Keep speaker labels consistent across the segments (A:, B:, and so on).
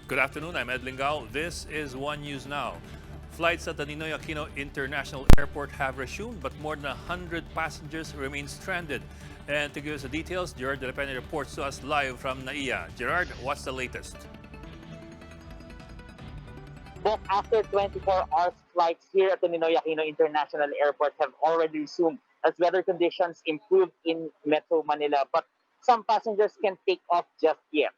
A: Good afternoon, I'm Ed Lingao. This is One News Now. Flights at the Ninoy Aquino International Airport have resumed, but more than 100 passengers remain stranded. And to give us the details, Gerard De La Peña reports to us live from NAIA. Gerard, what's the latest?
B: But after 24 hours, flights here at the Ninoy Aquino International Airport have already resumed as weather conditions improve in Metro Manila. But some passengers can take off just yet.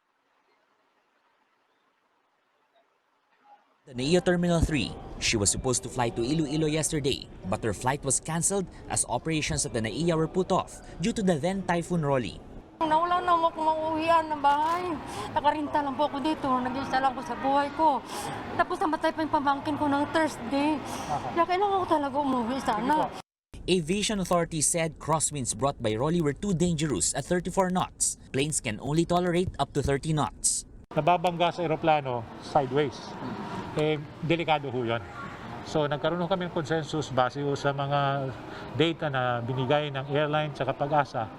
C: The NAIA Terminal 3. She was supposed to fly to Iloilo yesterday, but her flight was cancelled as operations at the NAIA were put off due to the then Typhoon Rolly.
D: Nawala na ako mauwian ng bahay. Nakarinta lang po ako dito. Nag-isa lang po sa buhay ko. Tapos namatay pa yung pamangkin ko ng Thursday. Kaya kailangan ko talaga umuwi sana.
C: Aviation authorities said crosswinds brought by Rolly were too dangerous at 34 knots. Planes can only tolerate up to 30 knots.
E: Nababangga sa eroplano sideways. Delikado ho yun. So nagkaroon kami ng consensus base sa mga data na binigay ng airline sa Pag-asa.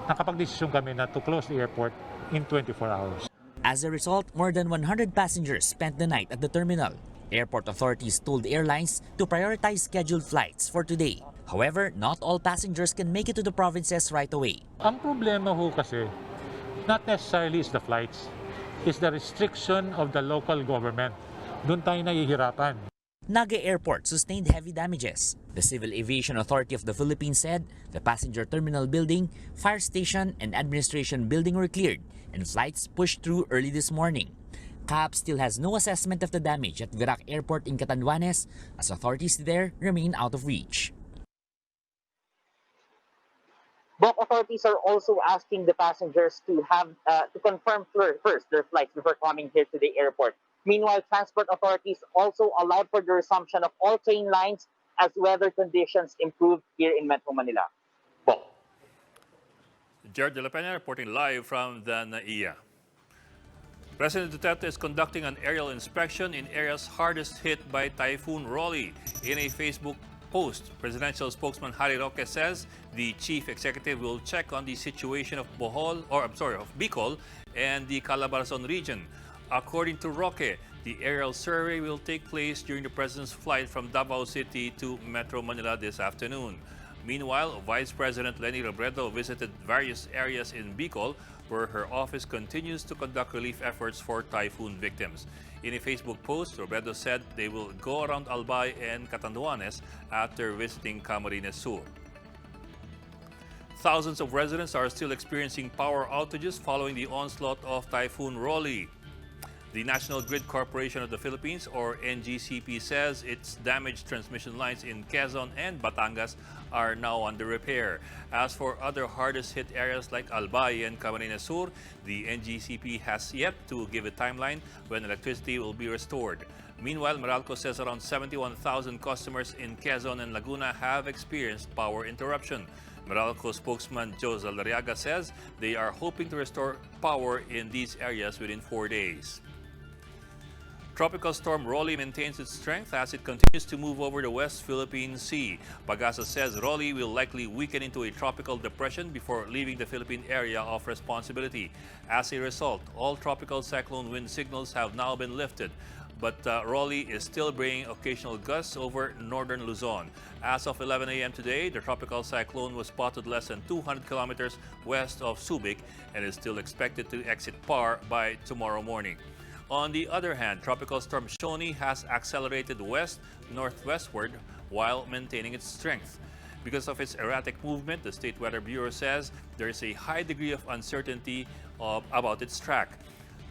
E: Nakapag-desisyon kami na to close the airport in 24 hours.
C: As a result, more than 100 passengers spent the night at the terminal. Airport authorities told airlines to prioritize scheduled flights for today. However, not all passengers can make it to the provinces right away.
E: Ang problema ho kasi, not necessarily is the flights, is the restriction of the local government. Doon tayo nahihirapan.
C: Naga Airport sustained heavy damages. The Civil Aviation Authority of the Philippines said the passenger terminal building, fire station, and administration building were cleared and flights pushed through early this morning. CAAP still has no assessment of the damage at Virac Airport in Catanduanes as authorities there remain out of reach.
B: Both authorities are also asking the passengers to confirm first their flights before coming here to the airport. Meanwhile, transport authorities also allowed for the resumption of all train lines as weather conditions improve here in Metro Manila.
A: Gerard De La Peña reporting live from the NAIA. President Duterte is conducting an aerial inspection in areas hardest hit by Typhoon Rolly. In a Facebook post, presidential spokesman Harry Roque says the chief executive will check on the situation of Bicol and the Calabarzon region. According to Roque, the aerial survey will take place during the president's flight from Davao City to Metro Manila this afternoon. Meanwhile, Vice President Leni Robredo visited various areas in Bicol where her office continues to conduct relief efforts for typhoon victims. In a Facebook post, Robredo said they will go around Albay and Catanduanes after visiting Camarines Sur. Thousands of residents are still experiencing power outages following the onslaught of Typhoon Rolly. The National Grid Corporation of the Philippines, or NGCP, says its damaged transmission lines in Quezon and Batangas are now under repair. As for other hardest hit areas like Albay and Camarines Sur, the NGCP has yet to give a timeline when electricity will be restored. Meanwhile, Meralco says around 71,000 customers in Quezon and Laguna have experienced power interruption. Meralco spokesman Joe Zalariaga says they are hoping to restore power in these areas within 4 days. Tropical storm Rolly maintains its strength as it continues to move over the West Philippine Sea. Pag-asa says Rolly will likely weaken into a tropical depression before leaving the Philippine area of responsibility. As a result, all tropical cyclone wind signals have now been lifted. But Rolly is still bringing occasional gusts over northern Luzon. As of 11 a.m. today, the tropical cyclone was spotted less than 200 kilometers west of Subic and is still expected to exit PAR by tomorrow morning. On the other hand, Tropical Storm Shoni has accelerated west-northwestward while maintaining its strength. Because of its erratic movement, the State Weather Bureau says there is a high degree of uncertainty about its track.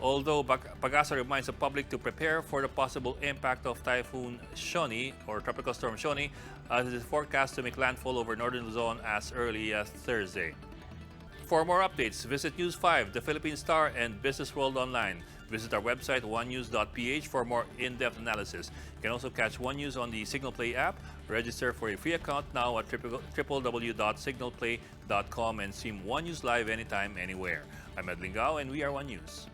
A: Although Pag-asa reminds the public to prepare for the possible impact of Typhoon Shoni or Tropical Storm Shoni, as it is forecast to make landfall over northern Luzon as early as Thursday. For more updates, visit News 5, The Philippine Star, and Business World Online. Visit our website, onenews.ph, for more in-depth analysis. You can also catch One News on the Signal Play app. Register for a free account now at www.signalplay.com and stream One News live anytime, anywhere. I'm Ed Lingao, and we are One News.